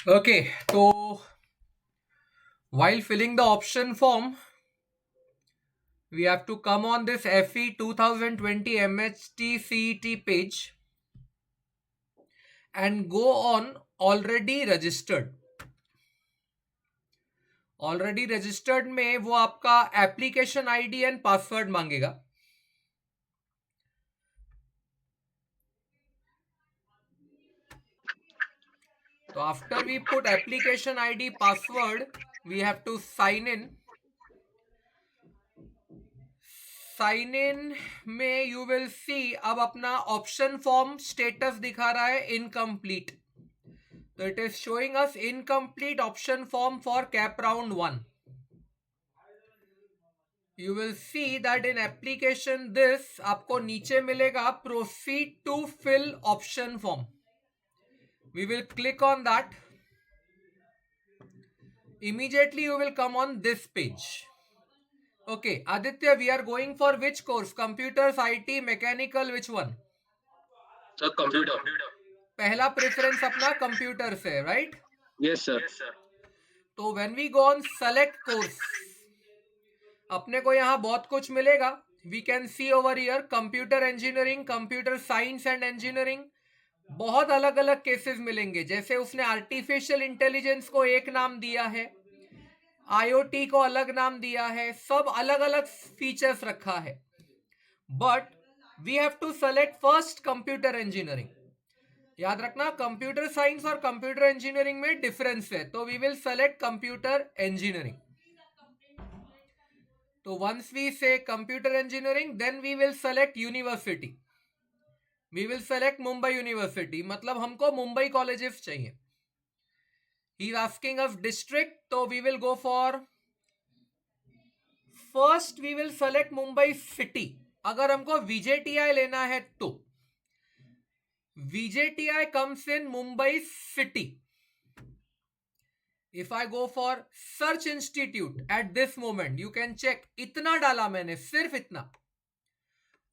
Okay, so while filling the option form, we have to come on this FE 2020 MHT CET page and go on already registered. Already registered में वो आपका application ID and password मांगेगा. तो after we put application ID password we have to sign in. Sign in में you will सी अब अपना option form status दिखा रहा है इनकम्प्लीट. तो it is showing us incomplete option form for CAP round 1. You will see that in application this आपको नीचे मिलेगा proceed to fill option form. We will click on that. Immediately you will come on this page. Okay, Aditya, we are going for which course? Computers, IT, mechanical, which one? Sir, computer. पहला preference अपना computer से, right? Yes, sir. तो when we go on select course, अपने को यहाँ बहुत कुछ मिलेगा. We can see over here computer engineering, computer science and engineering. बहुत अलग अलग केसेस मिलेंगे. जैसे उसने आर्टिफिशियल इंटेलिजेंस को एक नाम दिया है, आईओटी को अलग नाम दिया है, सब अलग अलग फीचर्स रखा है. But we have to select first computer engineering. याद रखना कंप्यूटर साइंस और कंप्यूटर इंजीनियरिंग में डिफरेंस है. तो we will select computer engineering. तो once we say computer engineering then we will select university. We will select Mumbai university. मतलब हमको Mumbai colleges चाहिए. He is asking us district, तो we will go for first we will select Mumbai city. अगर हमको VJTI लेना है तो VJTI comes in Mumbai city. If I go for search institute at this moment you can check, इतना डाला मैंने, सिर्फ इतना.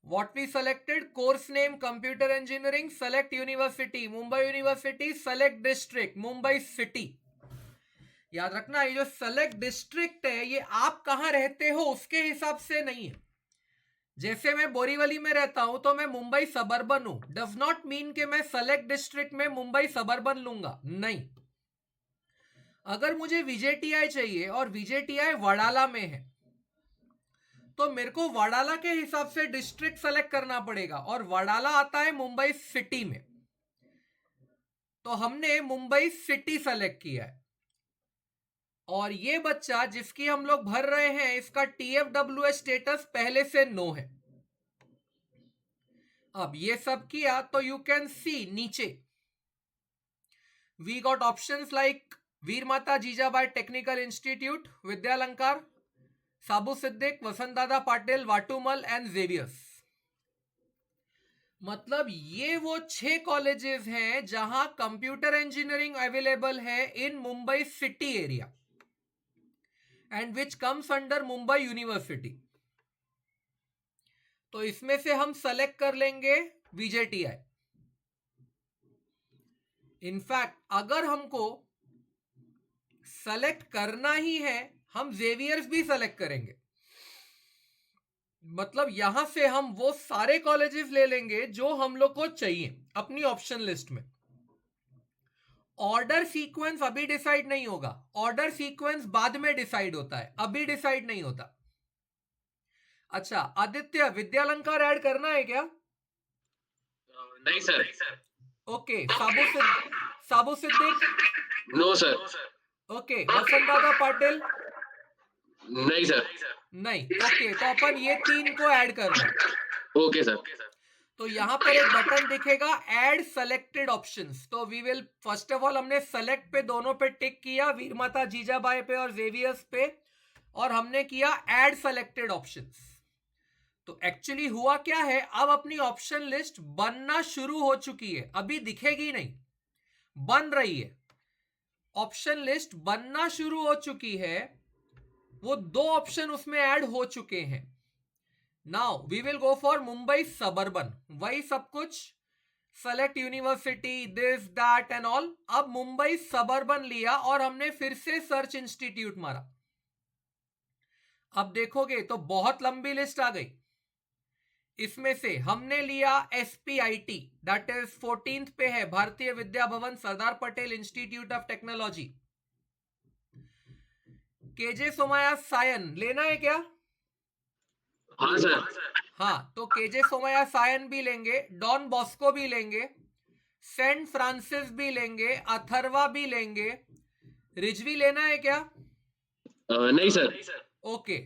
What we selected, course name computer engineering, select university Mumbai University, select district Mumbai city. याद रखना ये जो select district है ये आप कहां रहते हो उसके हिसाब से नहीं है. जैसे मैं बोरीवली में रहता हूं तो मैं मुंबई सबर्बन हूं, डज नॉट मीन कि मैं सेलेक्ट डिस्ट्रिक्ट में मुंबई सबर्बन लूंगा, नहीं. अगर मुझे वीजेटीआई चाहिए और वीजेटीआई वडाला में है तो मेरे को वडाला के हिसाब से डिस्ट्रिक्ट सेलेक्ट करना पड़ेगा, और वडाला आता है मुंबई सिटी में. तो हमने मुंबई सिटी सेलेक्ट किया है. और ये बच्चा जिसकी हम लोग भर रहे हैं इसका TFWS स्टेटस पहले से नो है. अब ये सब किया तो यू कैन सी नीचे we got options like Veer Mata Jijabai technical institute, Vidyalankar, Sabu Siddique, Vasant Dada Patil, वाटूमल and Xavier's. मतलब ये वो 6 कॉलेजेस हैं जहां कंप्यूटर इंजीनियरिंग अवेलेबल है in Mumbai city area and which comes under Mumbai university. तो इसमें से हम सेलेक्ट कर लेंगे वीजेटीआई. इनफैक्ट अगर हमको सेलेक्ट करना ही है हम जेवियर्स भी सेलेक्ट करेंगे. मतलब यहां से हम वो सारे कॉलेजेस ले लेंगे जो हम लोग को चाहिए अपनी ऑप्शन लिस्ट में. ऑर्डर सीक्वेंस अभी डिसाइड नहीं होगा, ऑर्डर सीक्वेंस बाद में डिसाइड होता है, अभी डिसाइड नहीं होता. अच्छा आदित्य, विद्यालंकार ऐड करना है क्या? नहीं sir. Okay. Sabu Siddiq? No sir. Okay. Vasant Dada Patil? नहीं सर. नहीं. ओके, तो अपन ये 3 को ऐड कर रहे हैं. Okay sir. तो यहां पर एक बटन दिखेगा ऐड सेलेक्टेड ऑप्शंस. तो we will first of all हमने सेलेक्ट पे दोनों पे टिक किया, वीर माता जीजाबाई पे और जेवियर्स पे, और हमने किया ऐड सेलेक्टेड ऑप्शंस. तो एक्चुअली हुआ क्या है, अब अपनी ऑप्शन लिस्ट बनना शुरू हो चुकी है. अभी दिखेगी नहीं, बन रही है. ऑप्शन लिस्ट बनना शुरू हो चुकी है. वो 2 ऑप्शन उसमें ऐड हो चुके हैं. Now we will go for Mumbai suburban. वही सब कुछ select university, this that and all. अब मुंबई सबर्बन लिया और हमने फिर से सर्च इंस्टीट्यूट मारा. अब देखोगे तो बहुत लंबी लिस्ट आ गई. इसमें से हमने लिया SPIT, दैट इज 14th पे है, Bharatiya Vidya Bhavan Sardar Patel institute of technology. KJ Somaiya Sion लेना है क्या? हाँ सर. हाँ, तो केजे सोमैया सायन भी लेंगे, डॉन बॉस्को भी लेंगे, सेंट फ्रांसिस भी लेंगे, अथर्वा भी लेंगे. रिजवी लेना है क्या? नहीं सर. ओके.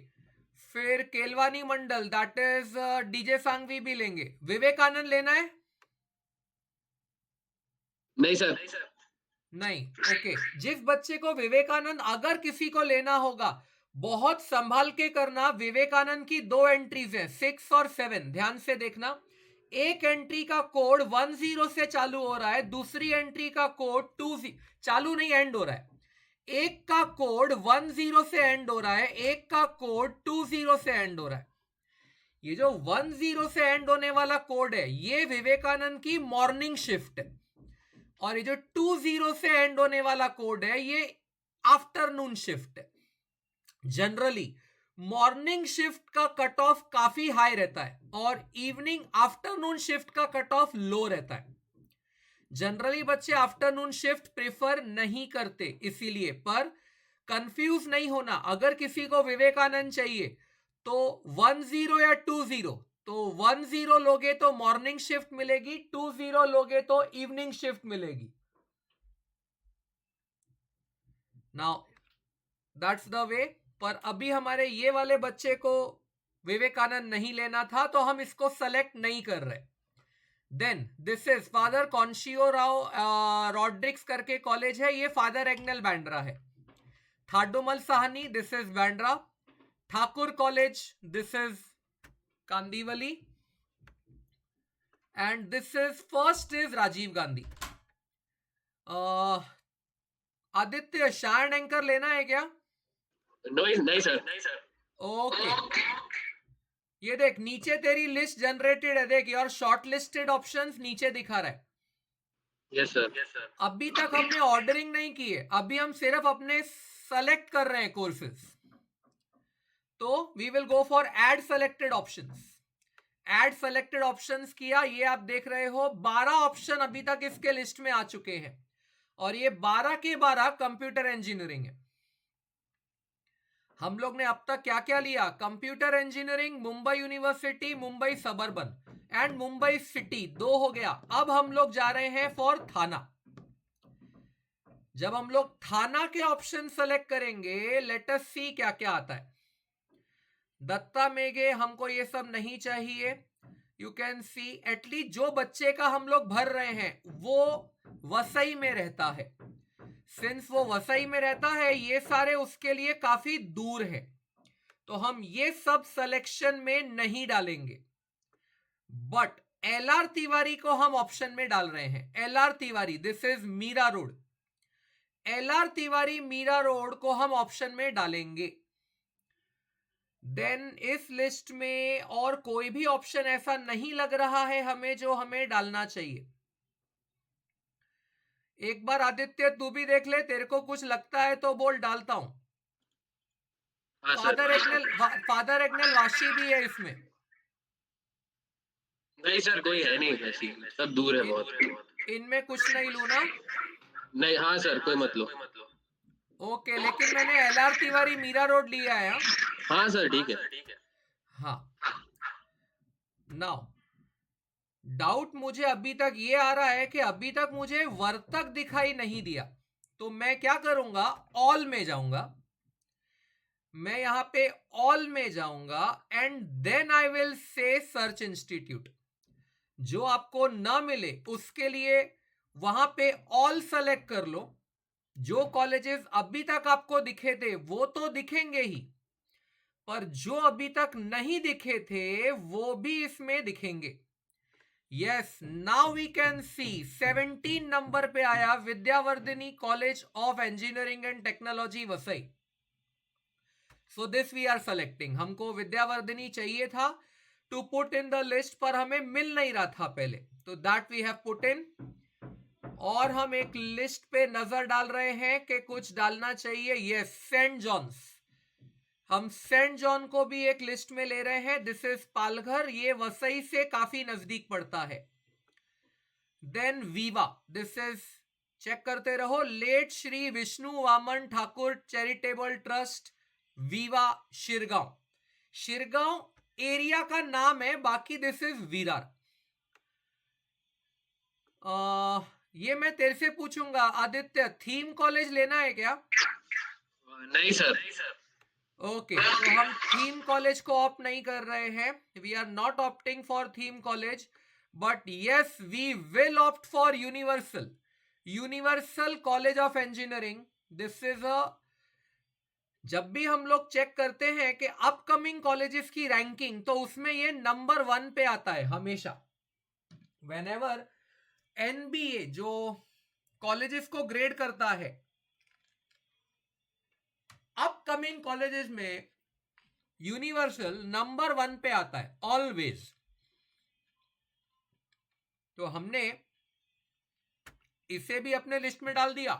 फिर केलवानी मंडल, दैट इज डीजे सांगवी भी लेंगे. विवेकानंद लेना है? नहीं सर. नहीं. ओके. जिस बच्चे को विवेकानंद अगर किसी को लेना होगा, बहुत संभाल के करना. विवेकानंद की 2 एंट्रीज हैं, 6 और 7. ध्यान से देखना. एक एंट्री का कोड 10 से चालू हो रहा है, दूसरी एंट्री का कोड 20 चालू नहीं, एंड हो रहा है. एक का कोड 10 से एंड हो रहा है, एक का कोड 20 से एंड हो रहा है. ये जो 10 से एंड होने वाला कोड है, ये विवेकानंद की मॉर्निंग शिफ्ट है. और ये जो 20 से एंड होने वाला कोड है, ये आफ्टरनून शिफ्ट है. जनरली मॉर्निंग शिफ्ट का कट ऑफ काफी हाई रहता है और इवनिंग आफ्टरनून शिफ्ट का कट ऑफ लो रहता है. जनरली बच्चे आफ्टरनून शिफ्ट प्रेफर नहीं करते, इसीलिए. पर कंफ्यूज नहीं होना. अगर किसी को विवेकानंद चाहिए तो 10 या 20, तो 10 लोगे तो मॉर्निंग शिफ्ट मिलेगी, 20 लोगे तो इवनिंग शिफ्ट मिलेगी. Now that's the way. पर अभी हमारे ये वाले बच्चे को विवेकानंद नहीं लेना था, तो हम इसको सेलेक्ट नहीं कर रहे. Then this is father Conceicao Rodrigues करके कॉलेज है, ये फादर एग्नेल बैंड्रा है. Thadomal Shahani, this is Bandra. Thakur college, this is Kandivali. And this is first is Rajiv Gandhi. Aditya, Sion एंकर लेना है क्या? नहीं सर. ओके. ये देख नीचे तेरी लिस्ट जनरेटेड है, देख योर शॉर्ट लिस्टेड ऑप्शंस नीचे दिखा रहा है. Yes sir. अभी तक हमने ऑर्डरिंग नहीं की है, अभी हम सिर्फ अपने सेलेक्ट कर रहे हैं कोर्सेज. तो we will go for add selected options. Add selected options किया, ये आप देख रहे हो 12 ऑप्शन अभी तक इसके लिस्ट में आ चुके हैं और ये 12 के 12 कंप्यूटर इंजीनियरिंग है. हम लोग ने अब तक क्या क्या लिया? Computer engineering, Mumbai university, Mumbai suburban and Mumbai city, 2 हो गया. अब हम लोग जा रहे हैं फॉर थाना. जब हम लोग थाना के ऑप्शन सेलेक्ट करेंगे, लेट अस सी क्या क्या आता है. दत्ता मेघे, हमको ये सब नहीं चाहिए. यू कैन सी एटलीस्ट जो बच्चे का हम लोग भर रहे हैं वो वसई में रहता है. सिंस वो वसई में रहता है, ये सारे उसके लिए काफी दूर है, तो हम ये सब सिलेक्शन में नहीं डालेंगे. बट LR तिवारी को हम ऑप्शन में डाल रहे हैं. LR Tiwari, this is Mira Road. LR Tiwari Mira Road को हम ऑप्शन में डालेंगे. देन इस लिस्ट में और कोई भी ऑप्शन ऐसा नहीं लग रहा है हमें जो हमें डालना चाहिए. एक बार आदित्य तू भी देख ले, तेरे को कुछ लगता है तो बोल, डालता हूं. फादर एग्नेल वाशी भी है इसमें. नहीं सर, कोई है नहीं ऐसी, सब दूर है बहुत. इनमें कुछ नहीं लू ना? नहीं. हाँ सर, कोई मत लो. ओके, लेकिन मैंने LR तिवारी मीरा रोड लिया है. हाँ सर, ठीक है. हाँ. नाउ डाउट मुझे अभी तक ये आ रहा है कि अभी तक मुझे वर्तक दिखाई नहीं दिया, तो मैं क्या करूंगा, ऑल में जाऊंगा. मैं यहां पे ऑल में जाऊंगा and then I will say search institute. जो आपको ना मिले उसके लिए वहां पे ऑल सेलेक्ट कर लो. जो कॉलेजेस अभी तक आपको दिखे थे वो तो दिखेंगे ही, पर जो अभी तक नहीं दिखे थे वो भी इसमें दिखेंगे. Yes, now we can see 17 number पे आया Vidyavardhini college of engineering and technology Vasai. So this we are selecting. हमको विद्यावर्धिनी चाहिए था, to put in the list, पर हमें मिल नहीं रहा था पहले, तो that we have put in. और हम एक लिस्ट पे नजर डाल रहे हैं कि कुछ डालना चाहिए। यस, सेंट जॉन्स, हम सेंट जॉन को भी एक लिस्ट में ले रहे हैं। दिस इज पालघर, ये वसई से काफी नजदीक पड़ता है। Then Viva, this is, check करते रहो, late Shri Vishnu Waman Thakur charitable trust, Viva Shirgaon. Shirgaon area का नाम है, बाकी दिस इज विरार। ये मैं तेरे से पूछूंगा आदित्य, थीम कॉलेज लेना है क्या? नहीं सर। ओके, तो हम थीम कॉलेज को ऑप्ट नहीं कर रहे हैं। We are not opting for Theem college, but yes we will opt for universal college of engineering. This is a, जब भी हम लोग चेक करते हैं कि अपकमिंग कॉलेजेस की रैंकिंग, तो उसमें ये नंबर 1 पे आता है हमेशा। व्हेनेवर एनबीए जो कॉलेजेस को ग्रेड करता है, अपकमिंग कॉलेजेस में यूनिवर्सल नंबर 1 पे आता है ऑलवेज। तो हमने इसे भी अपने लिस्ट में डाल दिया।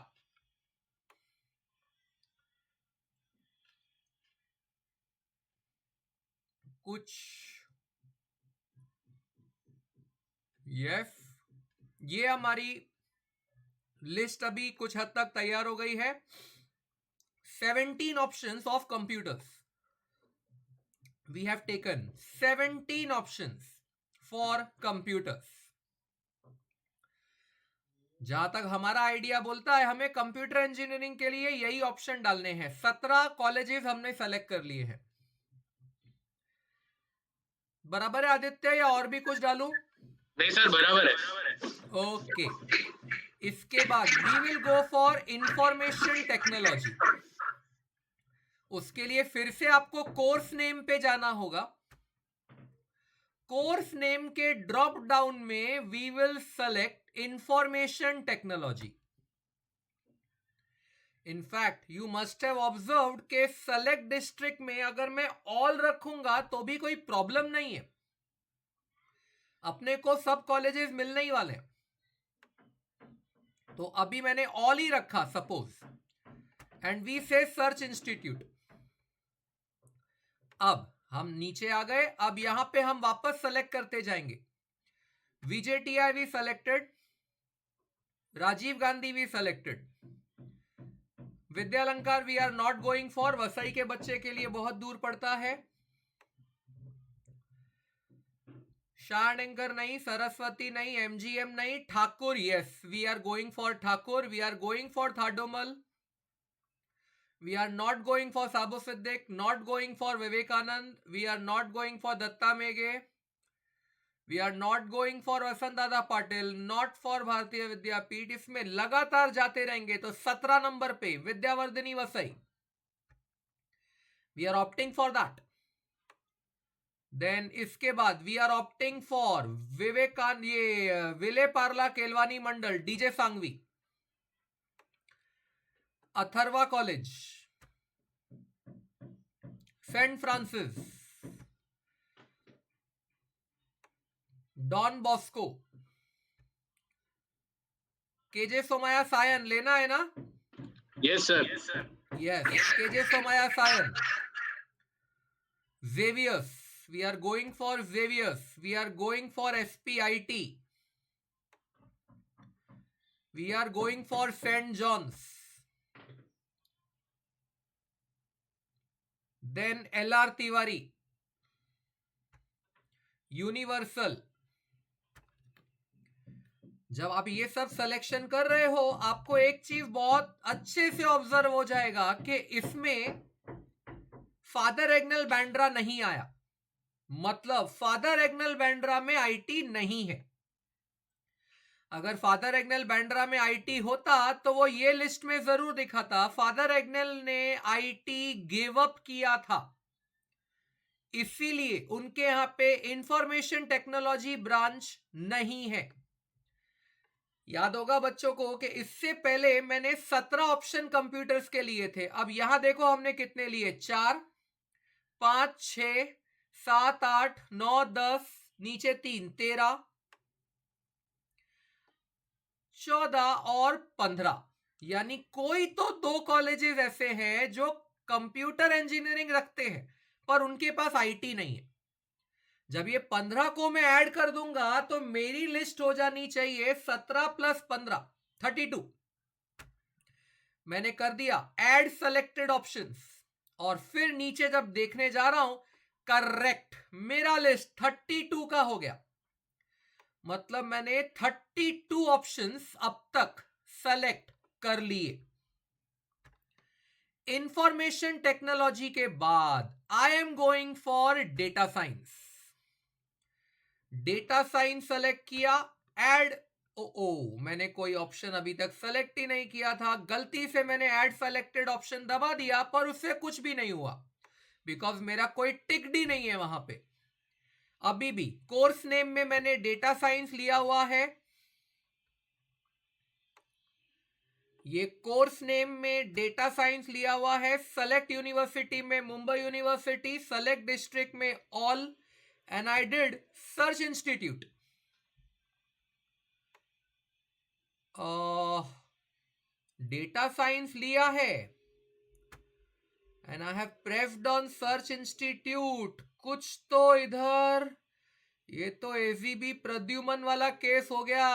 कुछ यस, ये हमारी लिस्ट अभी कुछ हद तक तैयार हो गई है। 17 options of computers, we have taken 17 options for computers. जहां तक हमारा आइडिया बोलता है, हमें कंप्यूटर इंजीनियरिंग के लिए यही ऑप्शन डालने हैं। 17 कॉलेजेस हमने सेलेक्ट कर लिए हैं। बराबर है आदित्य, या और भी कुछ डालूं? नहीं सर, बराबर है। ओके, इसके बाद we will go for information technology. उसके लिए फिर से आपको कोर्स नेम पे जाना होगा। कोर्स नेम के ड्रॉप डाउन में we will select information technology. In fact you must have observed के सेलेक्ट डिस्ट्रिक्ट में अगर मैं ऑल रखूंगा तो भी कोई प्रॉब्लम नहीं है, अपने को सब कॉलेजेस मिलने ही वाले। तो अभी मैंने ऑल ही रखा सपोज, एंड वी से सर्च इंस्टीट्यूट। अब हम नीचे आ गए। अब यहां पे हम वापस सेलेक्ट करते जाएंगे। VJTI we selected, Rajiv Gandhi we selected, Vidyalankar we are not going for, Vasai के बच्चे के लिए बहुत दूर पड़ता है। शारनेंकर नहीं, सरस्वती नहीं, MGM नहीं, Thakur yes we are going for Thakur, we are going for Thadomal, we are not going for Sabu Siddiq, not going for Vivekanand, we are not going for Datta Mege, we are not going for Vasant Dada Patil, not for भारतीय विद्यापीठ। इसमें लगातार जाते रहेंगे। तो 17 number पे Vidyavardhini Vasai, we are opting for that। Then इसके बाद we are opting for Vivekanand, ये Vile Parle Kelavani Mandal, DJ Sanghvi, Atharva college, saint Francis, Don Bosco, KJ Somaiya Sion लेना है ना? Yes sir. Yes, KJ Somaiya Sion, Xavier's, we are going for Xavier's, we are going for SPIT, we are going for saint John's, then LR Tiwari, universal. जब आप ये सब selection कर रहे हो, आपको एक चीज बहुत अच्छे से ऑब्जर्व हो जाएगा कि इसमें फादर एग्नेल बैंड्रा नहीं आया, मतलब फादर एग्नेल बैंड्रा में IT नहीं है। अगर फादर एग्नेल बैंड्रा में IT होता तो वो ये लिस्ट में जरूर दिखाता। फादर एग्नेल ने IT गिव अप किया था, इसीलिए उनके यहां पे इंफॉर्मेशन टेक्नोलॉजी ब्रांच नहीं है। याद होगा बच्चों को कि इससे पहले मैंने 17 ऑप्शन कंप्यूटर्स के लिए थे। अब यहां देखो हमने कितने लिए, 4, 5, 6, 7, 8, 9, 10, नीचे 3, 13, 14 और 15, यानी कोई तो 2 कॉलेजेस ऐसे हैं जो कंप्यूटर इंजीनियरिंग रखते हैं पर उनके पास आईटी नहीं है। जब ये 15 को मैं ऐड कर दूंगा तो मेरी लिस्ट हो जानी चाहिए 17 + 15, 32। मैंने कर दिया ऐड सेलेक्टेड ऑप्शंस और फिर नीचे जब देखने जा रहा हूं, करेक्ट, मेरा लिस्ट 32 का हो गया। मतलब मैंने 32 ऑप्शंस अब तक सेलेक्ट कर लिए। इंफॉर्मेशन टेक्नोलॉजी के बाद I am going for data science. Data science select किया, ऐड, मैंने कोई ऑप्शन अभी तक सेलेक्ट ही नहीं किया था, गलती से मैंने ऐड सेलेक्टेड ऑप्शन दबा दिया पर उससे कुछ भी नहीं हुआ बिकॉज मेरा कोई टिक्ड ही नहीं है वहां पे। अभी भी कोर्स नेम में मैंने डेटा साइंस लिया हुआ है, ये कोर्स नेम में डेटा साइंस लिया हुआ है। सेलेक्ट यूनिवर्सिटी में मुंबई यूनिवर्सिटी, सेलेक्ट डिस्ट्रिक्ट में all, and I did search institute. Data science लिया है and I have pressed on search institute. कुछ तो इधर, ये तो एजीबी प्रद्युमन वाला केस हो गया,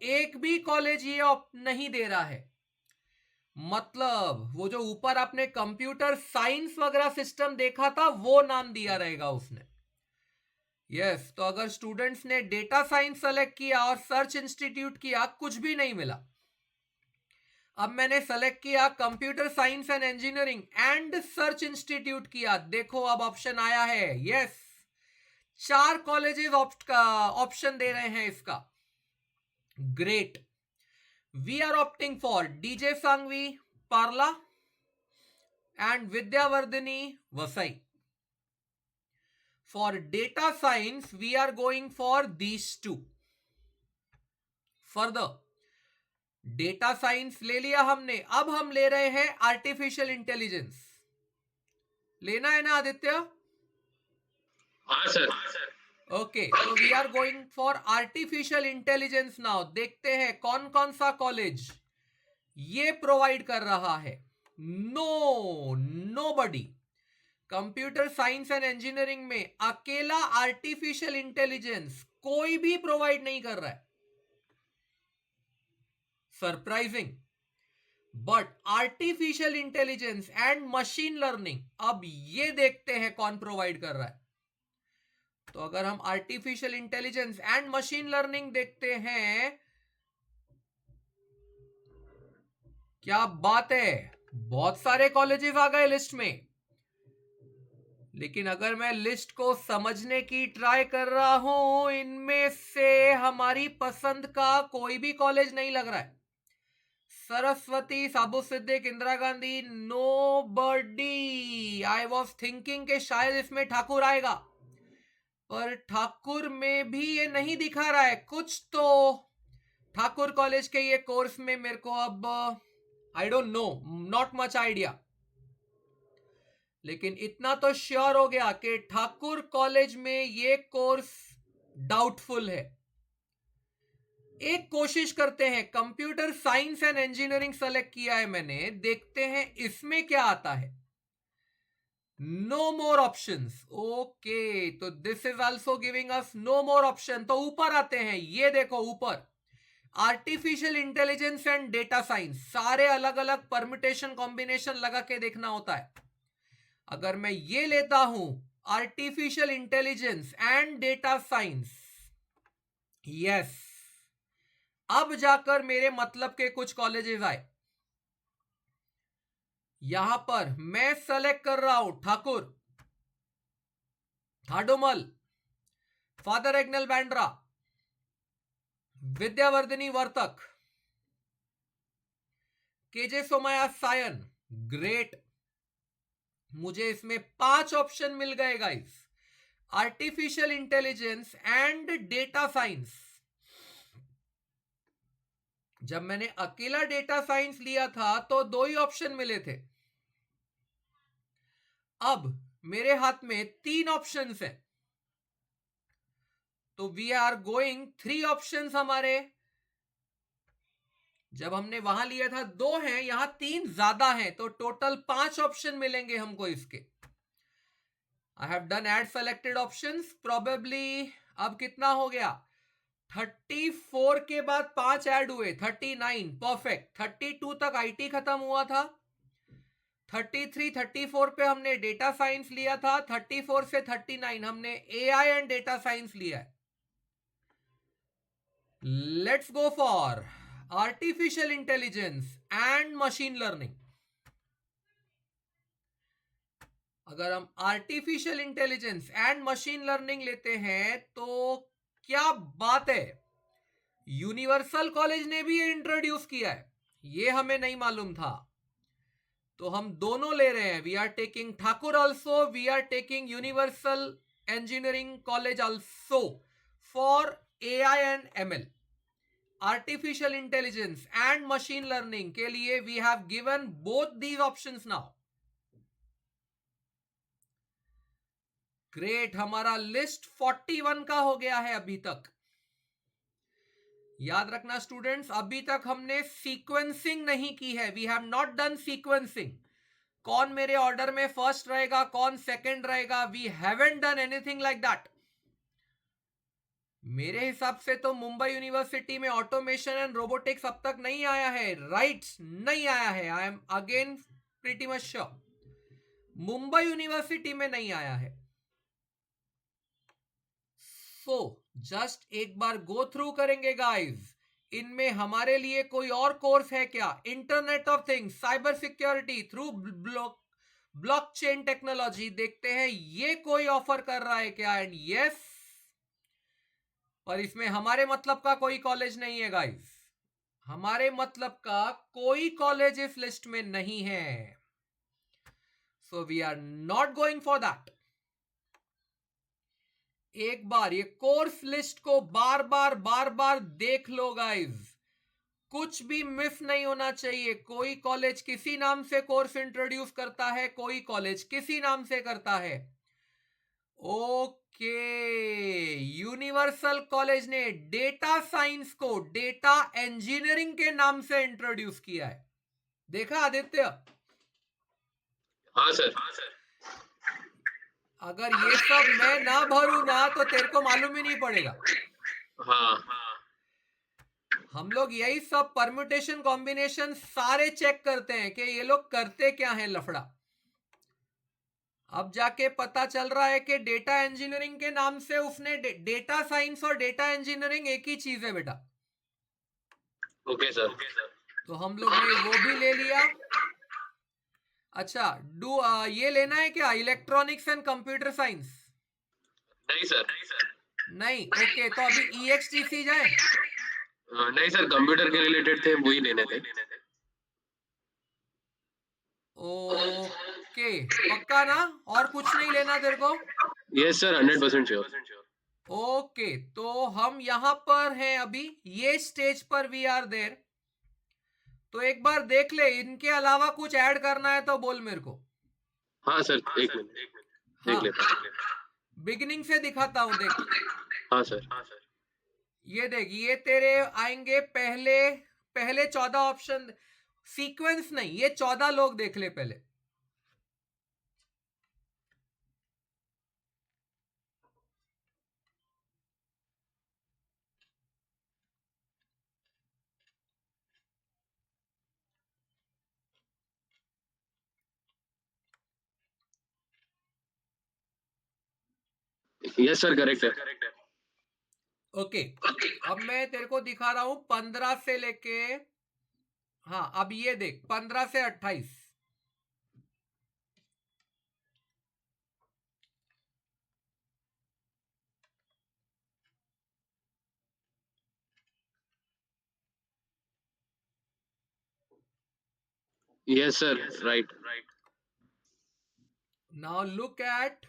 एक भी कॉलेज ये नहीं दे रहा है। मतलब वो जो ऊपर आपने कंप्यूटर साइंस वगैरह सिस्टम देखा था वो नाम दिया रहेगा उसने। यस, तो अगर स्टूडेंट्स ने डेटा साइंस सेलेक्ट किया और सर्च इंस्टीट्यूट किया, कुछ भी नहीं मिला। अब मैंने सेलेक्ट किया computer science and engineering and search institute किया, देखो अब ऑप्शन आया है। यस, 4 कॉलेजेस ऑप्शन दे रहे हैं इसका। Great, we are opting for DJ Sanghvi, Parle and Vidyavardhini Vasai. For data science, we are going for these 2. Further, data science ले लिया हमने, अब हम ले रहे हैं आर्टिफिशियल इंटेलिजेंस। लेना है ना आदित्य? हाँ सर। ओके, तो we are going for artificial intelligence now. देखते हैं कौन कौन सा कॉलेज ये प्रोवाइड कर रहा है। Nobody. Computer science and engineering में अकेला आर्टिफिशियल इंटेलिजेंस कोई भी प्रोवाइड नहीं कर रहा है। Surprising, but artificial intelligence and machine learning, अब ये देखते हैं कौन प्रोवाइड कर रहा है। तो अगर हम artificial intelligence and machine learning देखते हैं, क्या बात है, बहुत सारे कॉलेजेस आ गए लिस्ट में। लेकिन अगर मैं लिस्ट को समझने की ट्राई कर रहा हूं, इनमें से हमारी पसंद का कोई भी कॉलेज नहीं लग रहा है। Saraswati, Sabu Siddiq, Indira Gandhi, nobody. I was thinking कि शायद इसमें ठाकुर आएगा, पर ठाकुर में भी ये नहीं दिखा रहा है कुछ। तो ठाकुर कॉलेज के ये कोर्स में मेरे को अब I don't know, not much idea, लेकिन इतना तो श्योर हो गया कि ठाकुर कॉलेज में ये कोर्स डाउटफुल है। एक कोशिश करते हैं, computer science and engineering select किया है मैंने, देखते हैं इसमें क्या आता है। No more options. ओके, तो this is also giving us no more option. तो ऊपर आते हैं, ये देखो ऊपर artificial intelligence and data science, सारे अलग अलग परम्यूटेशन कॉम्बिनेशन लगा के देखना होता है। अगर मैं ये लेता हूं artificial intelligence and data science, yes, अब जाकर मेरे मतलब के कुछ कॉलेजेस आए। यहां पर मैं सेलेक्ट कर रहा हूं Thakur, Thadomal, father Agnel Bandra, Vidyavardhini Vartak, KJ Somaiya Sion. Great, मुझे इसमें 5 ऑप्शन मिल गए guys, artificial intelligence and data science. जब मैंने अकेला डेटा साइंस लिया था तो 2 ही ऑप्शन मिले थे। अब मेरे हाथ में 3 ऑप्शंस है, तो वी आर गोइंग 3 ऑप्शंस हमारे। जब हमने वहां लिया था 2 हैं, यहां 3 ज्यादा हैं, तो टोटल 5 ऑप्शन मिलेंगे हमको इसके। I have done add selected options, probably अब कितना हो गया, 34 के बाद 5 ऐड हुए, 39, परफेक्ट। 32 तक आईटी खत्म हुआ था, 33 34 पे हमने डेटा साइंस लिया था, 34 से 39 हमने एआई एंड डेटा साइंस लिया है। Let's go for artificial intelligence and machine learning. अगर हम artificial intelligence and machine learning लेते हैं तो क्या बात है, यूनिवर्सल कॉलेज ने भी ये इंट्रोड्यूस किया है, ये हमें नहीं मालूम था। तो हम दोनों ले रहे हैं, we are taking Thakur also, we are taking universal engineering college also for AI and ML. Artificial intelligence and machine learning के लिए we have given both these options now. Great, हमारा लिस्ट 41 का हो गया है अभी तक। याद रखना स्टूडेंट्स, अभी तक हमने सीक्वेंसिंग नहीं की है, we have not done sequencing. कौन मेरे ऑर्डर में फर्स्ट रहेगा, कौन सेकंड रहेगा, we haven't done anything like that. मेरे हिसाब से तो मुंबई यूनिवर्सिटी में ऑटोमेशन एंड रोबोटिक्स अब तक नहीं आया है, राइट? नहीं आया है, I am again pretty much sure, Mumbai university में नहीं आया है। सो जस्ट एक बार गो थ्रू करेंगे गाइस, इनमें हमारे लिए कोई और कोर्स है क्या? Internet of things, cyber security through blockchain technology, देखते हैं ये कोई ऑफर कर रहा है क्या। एंड यस, पर इसमें हमारे मतलब का कोई कॉलेज नहीं है गाइस, हमारे मतलब का कोई कॉलेज इस लिस्ट में नहीं है, so we are not going for that. एक बार ये कोर्स लिस्ट को बार बार देख लो गाइस, कुछ भी मिस नहीं होना चाहिए। कोई कॉलेज किसी नाम से कोर्स इंट्रोड्यूस करता है, कोई कॉलेज किसी नाम से करता है। ओके, यूनिवर्सल कॉलेज ने डेटा साइंस को डेटा इंजीनियरिंग के नाम से इंट्रोड्यूस किया है, देखा आदित्य? हाँ सर। अगर ये सब मैं ना भरूं ना तो तेरे को मालूम ही नहीं पड़ेगा। हाँ हम लोग यही सब परम्यूटेशन कॉम्बिनेशन सारे चेक करते हैं कि ये लोग करते क्या है लफड़ा। अब जाके पता चल रहा है कि डेटा इंजीनियरिंग के नाम से उसने डेटा साइंस और डेटा इंजीनियरिंग एक ही चीज है बेटा। Okay sir. तो हम लोग ने वो भी ले लिया। अच्छा, ये लेना है क्या, इलेक्ट्रॉनिक्स एंड कंप्यूटर साइंस? नहीं सर। नहीं, ओके, तो अभी EXTC जाए। नहीं सर, कंप्यूटर के रिलेटेड थे, वही लेने थे। ओके, पक्का ना, और कुछ नहीं लेना तेरे को? Yes sir, 100% sure. ओके, तो हम यहां पर हैं अभी, ये स्टेज पर वी आर देयर। तो एक बार देख ले, इनके अलावा कुछ ऐड करना है तो बोल मेरे को। हाँ सर, एक मिनट देख हाँ, लेता हूँ। बिगिनिंग से दिखाता हूं, देख। हाँ सर। ये देख, ये तेरे आएंगे पहले पहले 14 ऑप्शन, सीक्वेंस नहीं, ये 14 लोग देख ले पहले। यस सर, करेक्ट है। ओके, अब मैं तेरे को दिखा रहा हूं 15 से लेके, हाँ अब ये देख 15 से 28। Yes sir, right. Now look at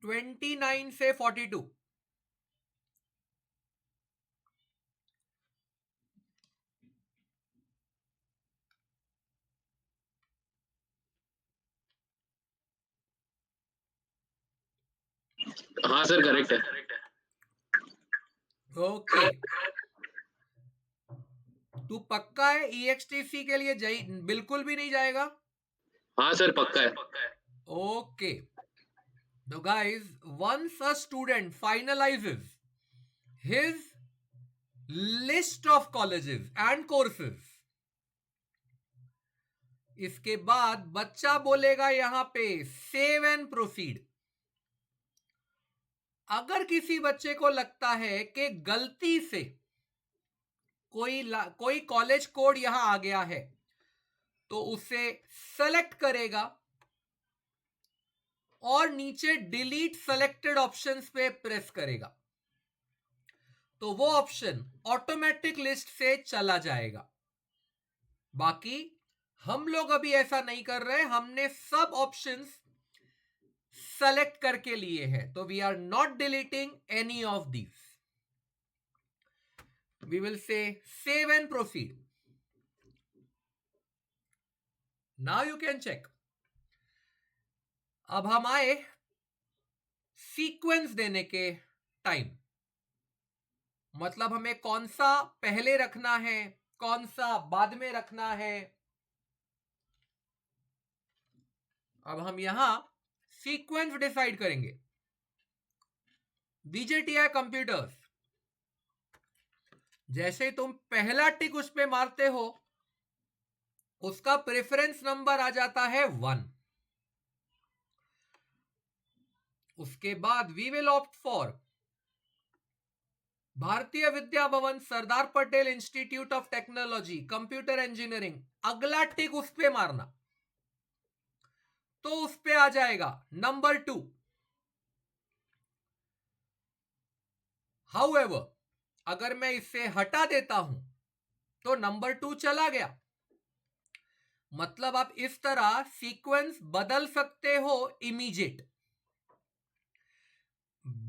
29 से 42। हाँ सर करेक्ट है। ओके, तू पक्का है EXTC के लिए बिल्कुल भी नहीं जाएगा? हाँ सर पक्का है। Okay, so guys, once a student finalizes his list of colleges and courses, इसके बाद बच्चा बोलेगा यहां पे सेव एंड प्रोसीड। अगर किसी बच्चे को लगता है कि गलती से कोई कॉलेज कोड यहां आ गया है, तो उसे सेलेक्ट करेगा और नीचे डिलीट सेलेक्टेड ऑप्शंस पे प्रेस करेगा, तो वो ऑप्शन ऑटोमेटिक लिस्ट से चला जाएगा। बाकी हम लोग अभी ऐसा नहीं कर रहे, हमने सब ऑप्शंस सेलेक्ट करके लिए हैं, तो we are not deleting any of these. We will say save and proceed. Now you can check. अब हम आए सीक्वेंस देने के टाइम, मतलब हमें कौन सा पहले रखना है, कौन सा बाद में रखना है। अब हम यहां सीक्वेंस डिसाइड करेंगे। बीजेटीआई कंप्यूटर्स, जैसे तुम पहला टिक उस पे मारते हो, उसका प्रेफरेंस नंबर आ जाता है 1। उसके बाद we will opt for Bharatiya Vidya Bhavan Sardar Patel institute of technology computer engineering, अगला टिक उस पे मारना, तो उस पे आ जाएगा नंबर 2। हाउएवर, अगर मैं इसे हटा देता हूं तो नंबर 2 चला गया। मतलब आप इस तरह सीक्वेंस बदल सकते हो इमीडिएट।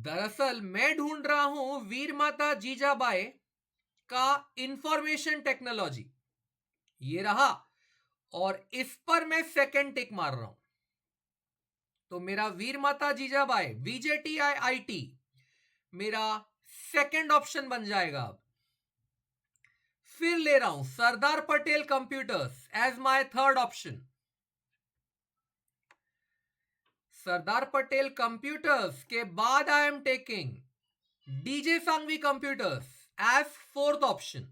दरअसल मैं ढूंढ रहा हूं वीर माता जीजाबाई का इंफॉर्मेशन टेक्नोलॉजी, ये रहा, और इस पर मैं सेकंड टिक मार रहा हूं, तो मेरा वीर माता जीजाबाई VJTI IT मेरा सेकंड ऑप्शन बन जाएगा। अब फिर ले रहा हूं Sardar Patel computers as my third option. Sardar Patel computers के बाद I am taking DJ Sanghvi computers as fourth option.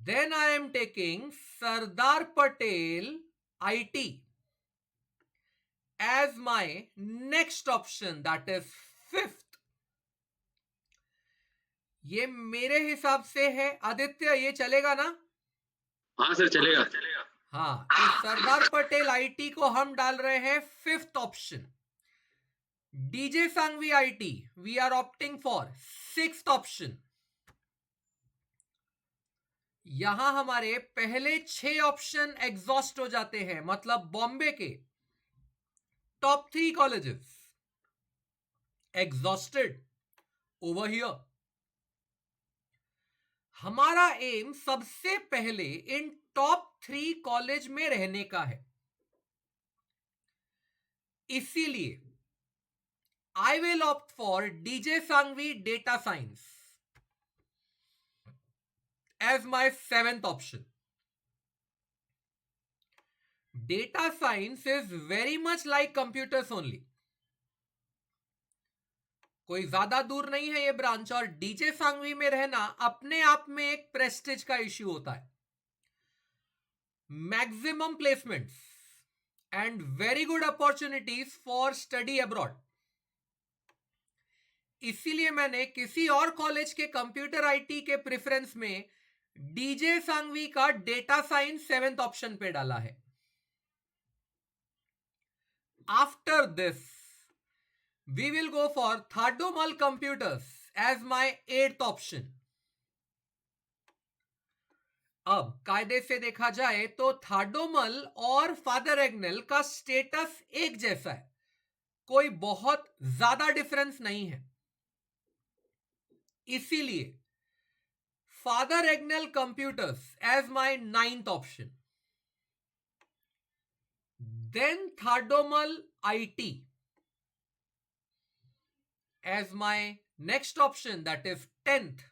Then I am taking Sardar Patel IT as my next option, that is fifth। ये मेरे हिसाब से है आदित्य, ये चलेगा ना? हाँ सर चलेगा। हाँ, तो सरदार पटेल IT को हम डाल रहे हैं fifth option. DJ Sanghvi IT we are opting for sixth option. यहां हमारे पहले 6 ऑप्शन एग्जॉस्ट हो जाते हैं, मतलब बॉम्बे के top 3 colleges exhausted over here. हमारा एम सबसे पहले इन टॉप 3 कॉलेज में रहने का है, इसीलिए I will opt for DJ Sanghvi data science as my seventh option. Data science is very much like computers only, कोई ज्यादा दूर नहीं है ये ब्रांच, और DJ सांघवी में रहना अपने आप में एक प्रेस्टिज का इश्यू होता है। Maximum placements and very good opportunities for study abroad. इसीलिए मैंने किसी और कॉलेज के कंप्यूटर IT के प्रेफरेंस में DJ सांघवी का डेटा साइंस सेवेंथ ऑप्शन पे डाला है। After this we will go for Thardomal Computers as my 8th option। अब कायदे से देखा जाए तो थार्डोमल और फादर एग्नेल का स्टेटस एक जैसा है, कोई बहुत ज्यादा डिफरेंस नहीं है, इसीलिए father Agnel computers as my 9th option. Then Thadomal IT, as my next option, that is 10th.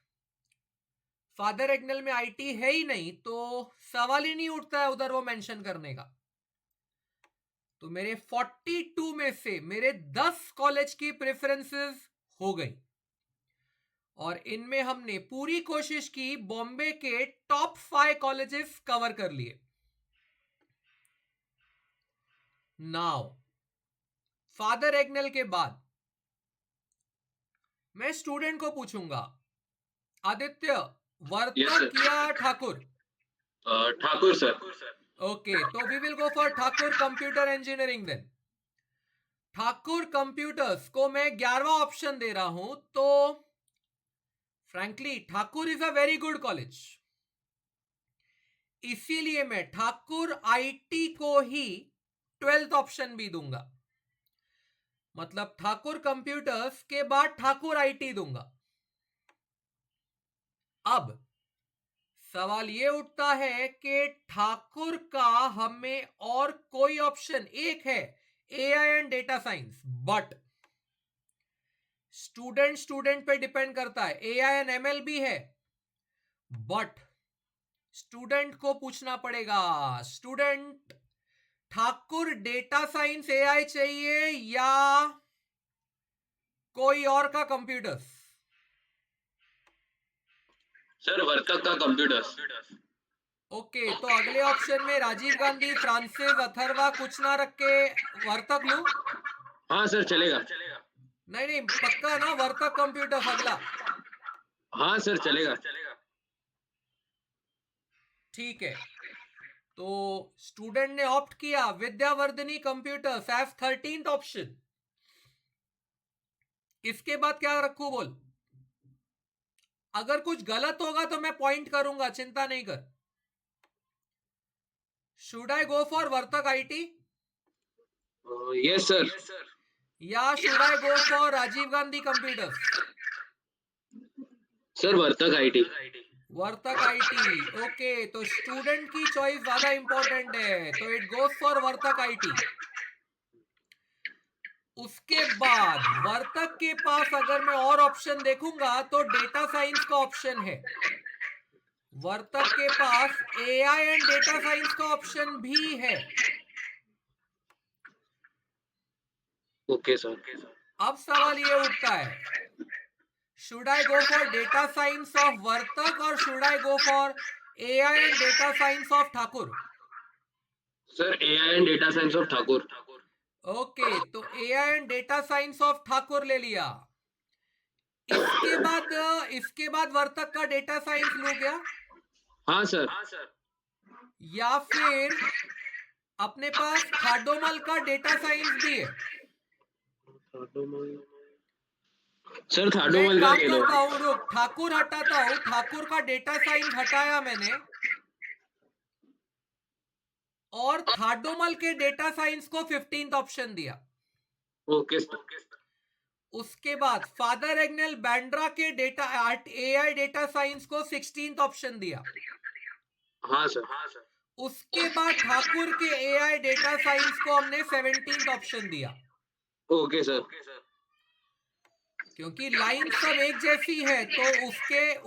Father Agnel में आईटी है ही नहीं, तो सवाल ही नहीं उठता है उधर वो मेंशन करने का. तो मेरे 42 में से मेरे 10 कॉलेज की प्रेफरेंसेस हो गई, और इनमें हमने पूरी कोशिश की बॉम्बे के टॉप 5 कॉलेजेस कवर कर लिए. नाउ फादर एग्नेल के बाद मैं स्टूडेंट को पूछूंगा, आदित्य वर्तक या ठाकुर? ठाकुर सर. ओके, तो we will go for Thakur computer engineering then. Thakur computers को मैं 11वां ऑप्शन दे रहा हूं. तो frankly Thakur is a very good college, इसीलिए मैं ठाकुर आईटी को ही 12th ऑप्शन भी दूंगा. मतलब ठाकुर कंप्यूटर्स के बाद ठाकुर आईटी दूंगा. अब सवाल ये उठता है कि ठाकुर का हमें और कोई ऑप्शन एक है, AI and data science, but student पे डिपेंड करता है. एआई एंड एमएल भी है, बट स्टूडेंट को पूछना पड़ेगा, student Thakur data science AI चाहिए या कोई और का कंप्यूटर्स? सर वर्तक का कंप्यूटर्स. ओके, तो अगले ऑप्शन में राजीव गांधी, फ्रांसिस, अथर्वा कुछ ना रख के वर्तक लू? हाँ सर चलेगा. नहीं नहीं, पक्का ना वर्तक कंप्यूटर्स अगला? हाँ सर चलेगा. ठीक है, तो स्टूडेंट ने ऑप्ट किया विद्यावर्धनी कंप्यूटर्स एज 13th ऑप्शन. इसके बाद क्या रखूं बोल? अगर कुछ गलत होगा तो मैं पॉइंट करूंगा, चिंता नहीं कर. Should I go for Vartak IT yes sir. या should I go for Rajiv Gandhi computers? Sir Vartak IT. Vartak IT. Okay, तो स्टूडेंट की चॉइस ज्यादा इंपॉर्टेंट है, तो it goes for Vartak IT. उसके बाद वर्तक के पास अगर मैं और ऑप्शन देखूंगा तो डेटा साइंस का ऑप्शन है. वर्तक के पास एआई एंड डेटा साइंस का ऑप्शन भी है. Okay sir. अब सवाल ये उठता है, should I go for data science of Vartak और should I go for AI and data science of Thakur? Sir AI and data science of Thakur. Okay, तो AI and data science of Thakur ले लिया. इसके बाद वर्तक का डेटा साइंस लू क्या? हाँ सर. या फिर अपने पास थाडोमल का डेटा साइंस भी है? सर मैं थाडोमल का काम ले लो. करता हूं, रुक, ठाकुर हटाता हूं, ठाकुर का डेटा साइंस हटाया मैंने, और थाडोमल के डेटा साइंस को 15th ऑप्शन दिया. Okay sir. उसके बाद फादर एग्नेल बैंड्रा के डेटा एआई डेटा साइंस को 16th ऑप्शन दिया. हाँ सर. उसके बाद ठाकुर के एआई डेटा साइंस को हमने 17th ऑप्शन दिया. Okay sir. क्योंकि लाइन सब एक जैसी है, तो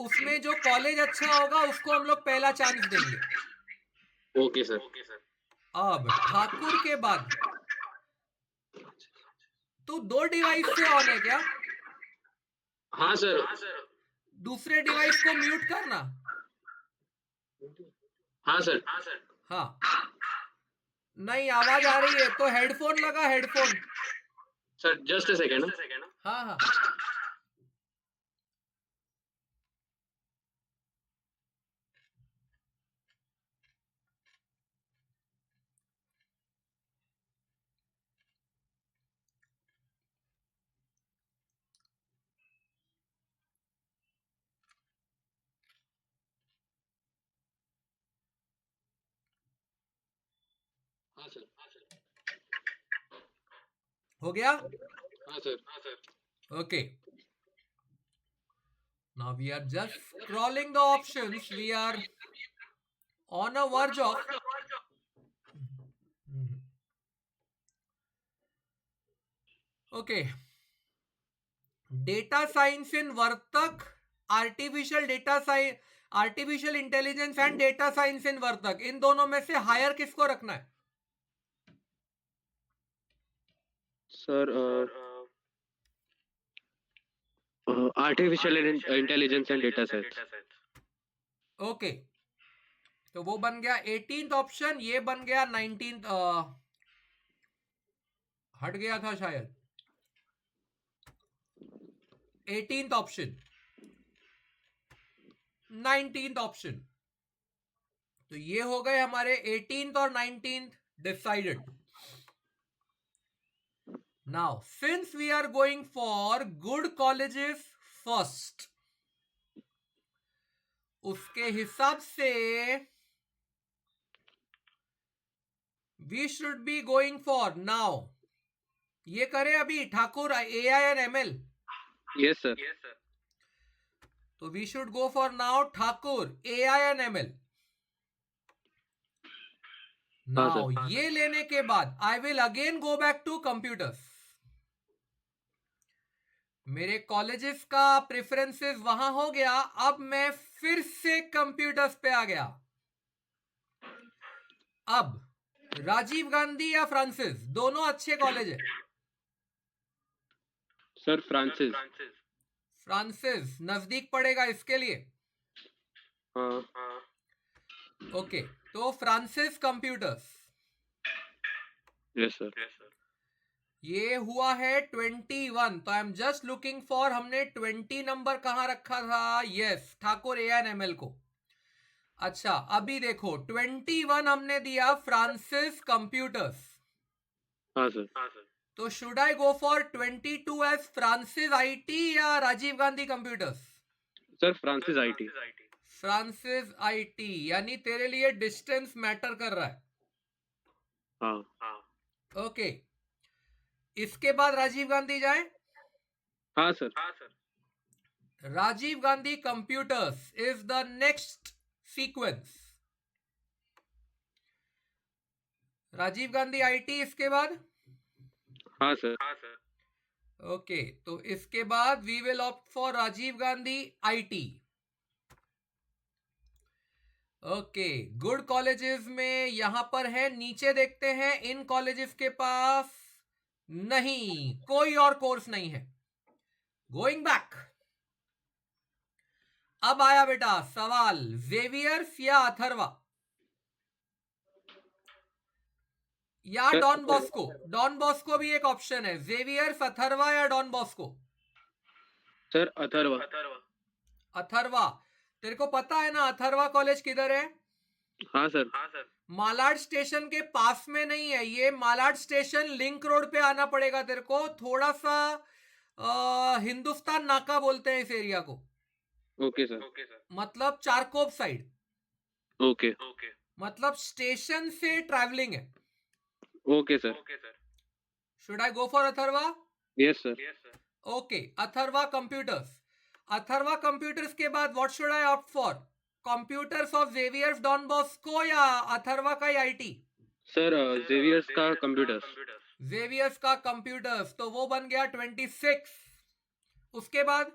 उसमें जो कॉलेज अच्छा होगा उसको हम लोग पहला चांस देंगे. Okay sir. अब ठाकुर के बाद तो 2 डिवाइस से ऑन है क्या? हाँ सर. दूसरे डिवाइस को म्यूट करना. हाँ सर. हाँ, नहीं आवाज आ रही है तो हेडफोन लगा, headphone. Sir just a second. हाँ हाँ. हाँ सर. हो गया? हाँ sir. Okay. Now we are just scrolling the options. We are on a verge of. Okay. Data science in Vartak, artificial intelligence and data science in Vartak, इन दोनों में से हायर किसको रखना है? Sir artificial intelligence and data sets. Okay, तो वो बन गया 18th ऑप्शन, ये बन गया 19th, हट गया था शायद 18th ऑप्शन, 19th ऑप्शन। तो ये हो गए हमारे 18th और 19th decided. Now since we are going for good colleges first, उसके हिसाब से we should be going for, now ये करें अभी Thakur AI and ML। Yes sir. तो we should go for now Thakur AI and ML। Now ये लेने के बाद I will again go back to computers. मेरे कॉलेजेस का प्रेफरेंसेस वहां हो गया, अब मैं फिर से कंप्यूटर्स पे आ गया। अब राजीव गांधी या फ्रांसिस, दोनों अच्छे कॉलेज है। Sir Francis. फ्रांसिस नजदीक पड़ेगा इसके लिए। हाँ। ओके, तो फ्रांसिस कंप्यूटर्स। Yes sir. ये हुआ है 21, तो I am just looking for, हमने 20 नंबर कहां रखा था? यस, ठाकुर AI&ML को। अच्छा, अभी देखो 21 हमने दिया फ्रांसिस कंप्यूटर्स। हाँ सर। तो should I go for 22 as Francis IT या Rajiv Gandhi computers? Sir Francis IT. Francis IT, यानी तेरे लिए डिस्टेंस मैटर कर रहा है। हाँ। ओके, इसके बाद राजीव गांधी जाए। हाँ sir. Rajiv Gandhi computers is the next sequence. Rajiv Gandhi IT इसके बाद। हाँ सर। ओके, तो इसके बाद we will opt for Rajiv Gandhi IT। Okay, good colleges में यहां पर है, नीचे देखते हैं इन कॉलेजेस के पास नहीं, कोई और कोर्स नहीं है। गोइंग बैक, अब आया बेटा सवाल, जेवियर्स या अथर्वा या डॉन बॉस्को? डॉन बॉस्को भी एक ऑप्शन है, जेवियर्स, अथर्वा या Don Bosco? Sir Atharva. Atharva, तेरे को पता है ना अथर्वा कॉलेज किधर है? हाँ सर। मालाड स्टेशन के पास में नहीं है ये, मालाड स्टेशन लिंक रोड पे आना पड़ेगा तेरे को, थोड़ा सा हिंदुस्तान नाका बोलते हैं इस एरिया को। Okay sir. मतलब चारकोप साइड, ओके। मतलब स्टेशन से ट्रैवलिंग है। Okay sir. Should I go for Atharva? Yes sir. Okay, Atharva computers. Atharva computers के बाद what should I opt for? Computers of Xavier's, Don Bosco या अथर्वा का IT? सर जेवियर्स का कंप्यूटर्स। जेवियर्स का कंप्यूटर्स, तो वो बन गया 26। उसके बाद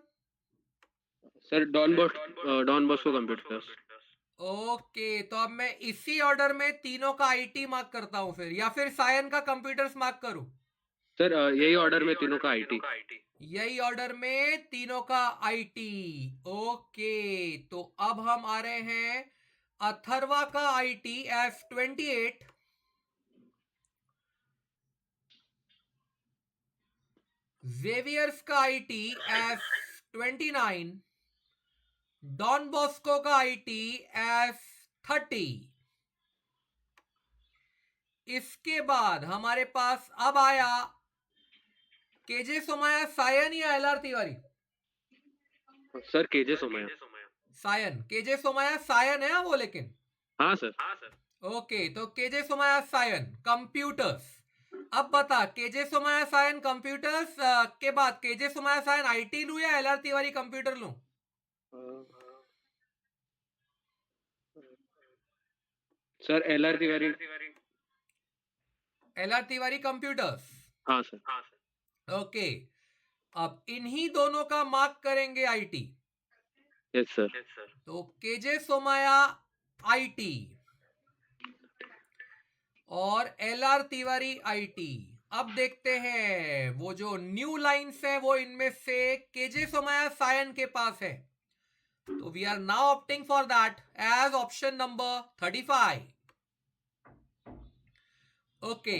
sir Don Bosco computers. Okay, तो अब मैं इसी ऑर्डर में तीनों का IT मार्क करता हूं फिर, या फिर सायन का कंप्यूटर्स मार्क करूं? सर यही ऑर्डर में तीनों का आईटी। यही ऑर्डर में तीनों का IT। ओके, तो अब हम आ रहे हैं अथर्वा का IT F28, जेवियर्स का IT F29, डॉन बॉस्को का IT F30। इसके बाद हमारे पास अब आया केजे सोमाया सायन या LR Tiwari? Sir K J Somaiya. Sion, K J Somaiya Sion है वो, लेकिन हाँ सर। ओके, तो केजे सोमाया सायन कंप्यूटर्स। अब बता, केजे सोमाया सायन कंप्यूटर्स के बाद केजे सोमाया सायन IT लूं या LR तिवारी कंप्यूटर लूं? Sir LR Tiwari. LR Tiwari computers. हाँ सर। ओके, अब इन्हीं दोनों का मार्क करेंगे आईटी। Yes sir. तो केजे सोमाया आईटी और एलआर तिवारी आईटी। अब देखते हैं वो जो न्यू लाइंस है वो इनमें से केजे सोमाया सायन के पास है, तो we are now opting for that as option number 35। Okay,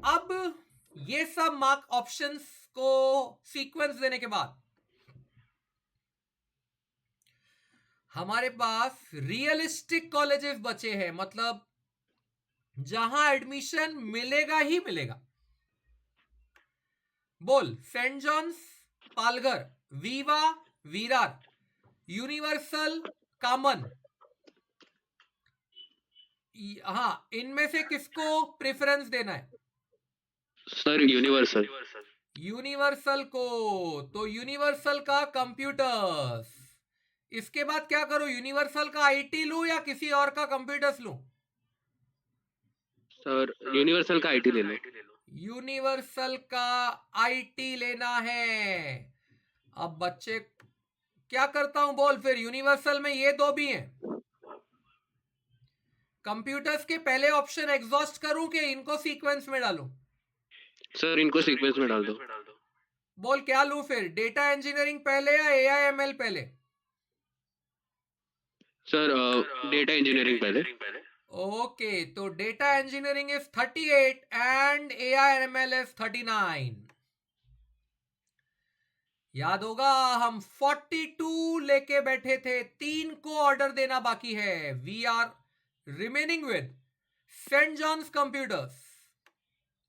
अब ये सब मार्क ऑप्शंस को सीक्वेंस देने के बाद हमारे पास रियलिस्टिक कॉलेजेस बचे हैं, मतलब जहां एडमिशन मिलेगा ही मिलेगा। बोल, saint John's, Palghar, Viva, Virar, Universal, Kaman. हाँ, इनमें से किसको प्रेफरेंस देना है? Sir universal. यूनिवर्सल को। तो यूनिवर्सल का कंप्यूटर्स। इसके बाद क्या करूं, यूनिवर्सल का आईटी लूं या किसी और का कंप्यूटर्स लूं? सर यूनिवर्सल का आईटी ले लो। यूनिवर्सल का आईटी लेना है। अब बच्चे क्या करता हूं बोल, फिर यूनिवर्सल में ये दो भी हैं। कंप्यूटर्स के पहले ऑप्शन एग्जॉस्ट करूं कि इनको सीक्वेंस में डालूं? सर इनको सीक्वेंस में डाल दो। बोल क्या लूं फिर, डेटा इंजीनियरिंग पहले या एआईएमएल पहले? सर डेटा इंजीनियरिंग पहले। ओके, तो data engineering is 38 and AIML is 39। याद होगा हम 42 लेके बैठे थे, 3 को ऑर्डर देना बाकी है। We are remaining with Saint John's computers,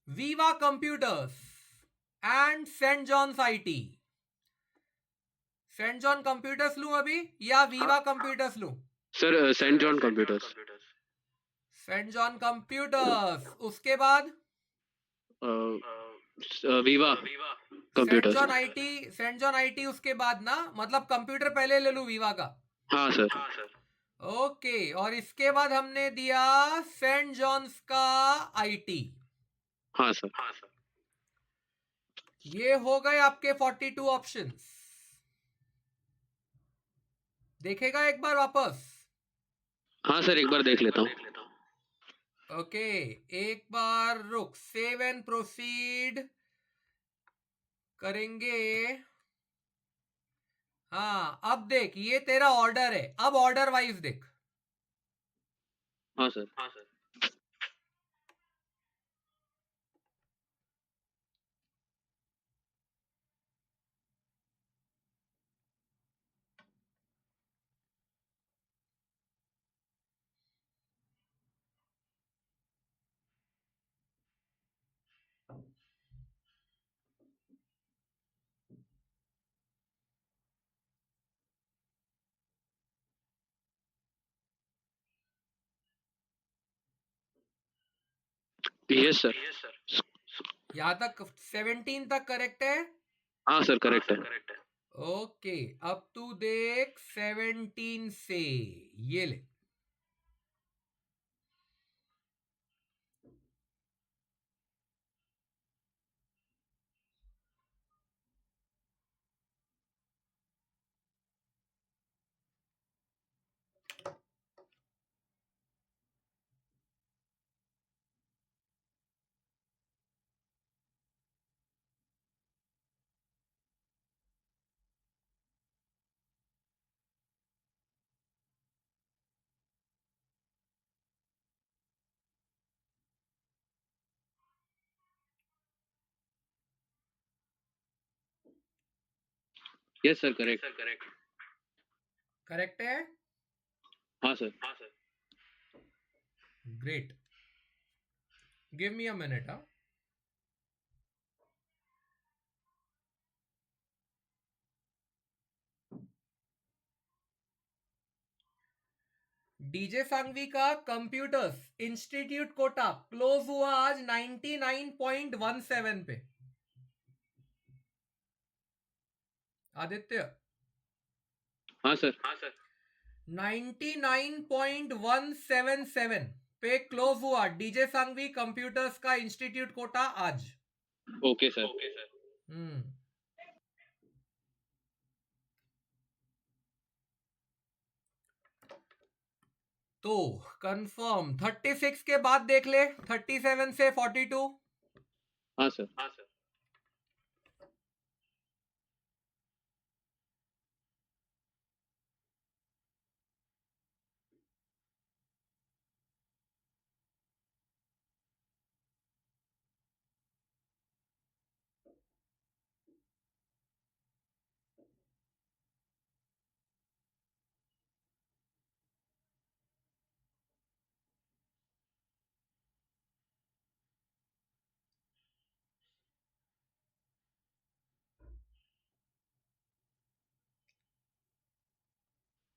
Viva computers and Saint John's IT. Saint John computers लूं अभी या वीवा कंप्यूटर्स लूं? Sir Saint John computers. Saint John computers, उसके बाद Viva Saint computers. John IT, Saint John IT उसके बाद ना, मतलब कंप्यूटर पहले ले लूं वीवा का? हाँ सर। ओके, और इसके बाद हमने दिया सेंट जॉन्स का आईटी। हाँ सर। ये हो गए आपके 42 ऑप्शंस। देखेगा एक बार वापस? हाँ सर एक बार देख लेता हूँ। ओके, एक बार रुक, सेव एंड प्रोसीड करेंगे। हाँ, अब देख, ये तेरा ऑर्डर है, अब ऑर्डर वाइज देख। हाँ सर। Yes sir. यहां तक 17 तक करेक्ट है? हाँ सर करेक्ट है। ओके, अब तू देख 17 से ये ले। Yes sir correct. करेक्ट है? हाँ sir. Great, give me a minute. हाँ, डीजे सांघवी का कंप्यूटर्स इंस्टीट्यूट कोटा क्लोज हुआ आज 99.17 पे। आदित्य, हाँ सर। 99.177 पे क्लोज हुआ डीजे सांघवी कंप्यूटर्स का इंस्टीट्यूट कोटा आज। Okay sir. हम्म तो कंफर्म 36 के बाद देख ले 37 से 42। हाँ sir.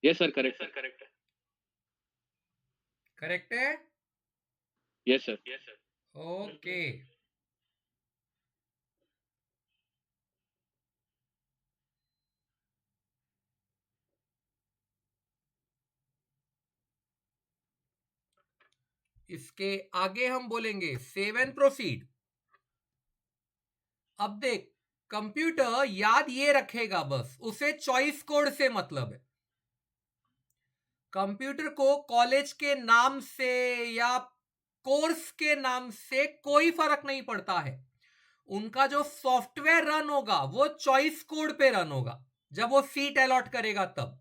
Yes sir, correct correct है। Yes sir. ओके इसके आगे हम बोलेंगे सेव एंड प्रोसीड। अब देख कंप्यूटर याद ये रखेगा, बस उसे चॉइस कोड से मतलब है। कंप्यूटर को कॉलेज के नाम से या कोर्स के नाम से कोई फर्क नहीं पड़ता है। उनका जो सॉफ्टवेयर रन होगा वो चॉइस कोड पे रन होगा जब वो सीट अलॉट करेगा तब।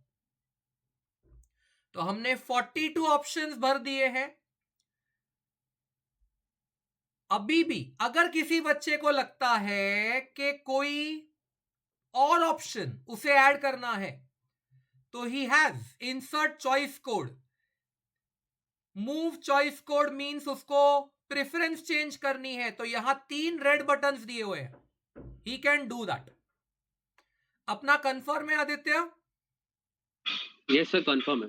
तो हमने 42 ऑप्शंस भर दिए हैं। अभी भी अगर किसी बच्चे को लगता है कि कोई और ऑप्शन उसे ऐड करना है तो he has insert choice code. Move choice code means उसको प्रेफरेंस चेंज करनी है, तो यहां 3 रेड बटन्स दिए हुए हैं, ही कैन डू दैट। अपना कंफर्म है आदित्य? यस सर, कंफर्म है।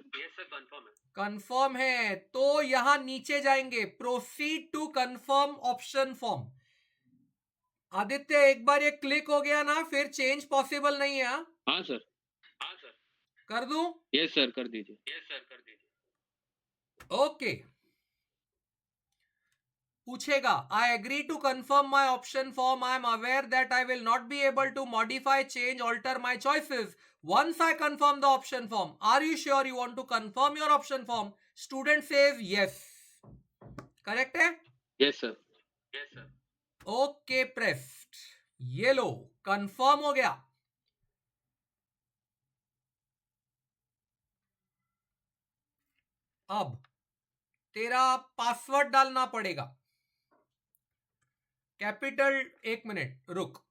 कंफर्म है तो यहां नीचे जाएंगे, proceed to confirm option form. Aditya एक बार ये क्लिक हो गया ना फिर चेंज पॉसिबल नहीं है। हाँ सर। कर दूं? यस सर, कर दीजिए। ओके पूछेगा I agree to confirm my option form, I am aware that I will not be able to modify change alter my choices once I confirm the option form. Are you sure you want to confirm your option form? Student says yes. Correct है? Yes sir. Okay pressed. ये लो confirm हो गया। अब तेरा password डालना पड़ेगा। Capital, एक minute रुक,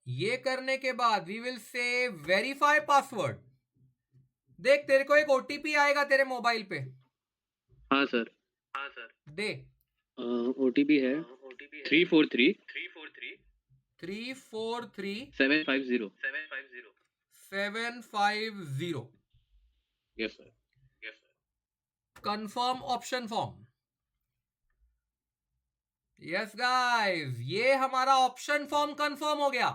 ये करने के बाद we will say verify password. देख तेरे को एक ओटीपी आएगा तेरे मोबाइल पे। हाँ सर। दे। ओटीपी है 343 343 750। 750। Yes sir. Confirm option form. Yes guys, ये हमारा ऑप्शन फॉर्म कंफर्म हो गया।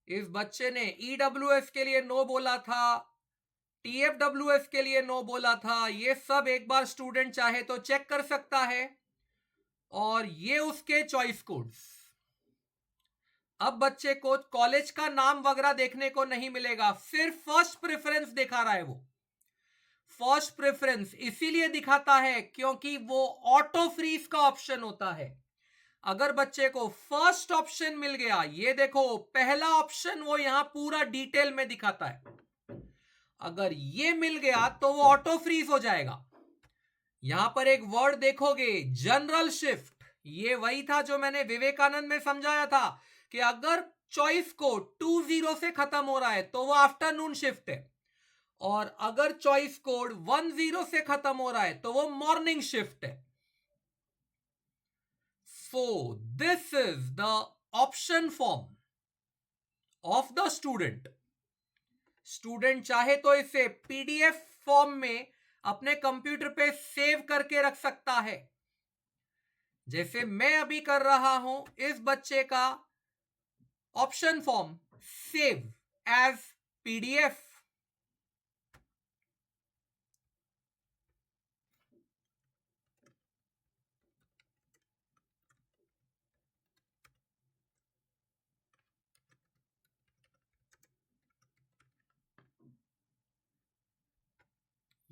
इस बच्चे ने ईडब्ल्यूएस के लिए नो बोला था, टीएफडब्ल्यूएस के लिए नो बोला था। ये सब एक बार स्टूडेंट चाहे तो चेक कर सकता है। और ये उसके चॉइस कोड्स। अब बच्चे को कॉलेज का नाम वगैरह देखने को नहीं मिलेगा, सिर्फ फर्स्ट प्रेफरेंस दिखा रहा है। वो फर्स्ट प्रेफरेंस इसीलिए दिखाता है क्योंकि वो ऑटो फ्रीज का ऑप्शन होता है। अगर बच्चे को फर्स्ट ऑप्शन मिल गया, ये देखो पहला ऑप्शन वो यहां पूरा डिटेल में दिखाता है। अगर ये मिल गया तो वो ऑटो फ्रीज हो जाएगा। यहां पर एक वर्ड देखोगे, जनरल शिफ्ट। ये वही था जो मैंने विवेकानंद में समझाया था कि अगर चॉइस को 20 से खत्म हो रहा है तो वो आफ्टरनून शिफ्ट है, और अगर चॉइस कोड 10 से खत्म हो रहा है तो वो मॉर्निंग शिफ्ट है। So this is the option form of the student. Student चाहे तो इसे पीडीएफ फॉर्म में अपने कंप्यूटर पे सेव करके रख सकता है, जैसे मैं अभी कर रहा हूं। इस बच्चे का option form save as PDF.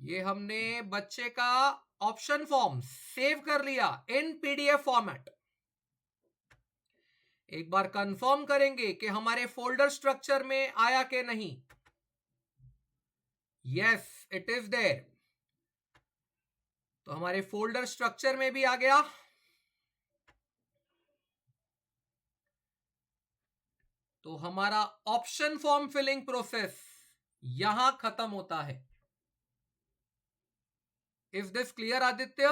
ये हमने बच्चे का ऑप्शन फॉर्म सेव कर लिया इन PDF फॉर्मेट. एक बार कंफर्म करेंगे कि हमारे फोल्डर स्ट्रक्चर में आया कि नहीं. Yes, it is there. तो हमारे फोल्डर स्ट्रक्चर में भी आ गया. तो हमारा ऑप्शन फॉर्म फिलिंग प्रोसेस यहां खत्म होता है. Is this clear Aditya?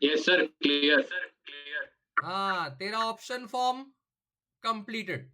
Yes sir, clear. हाँ, तेरा ऑप्शन फॉर्म कंप्लीटेड.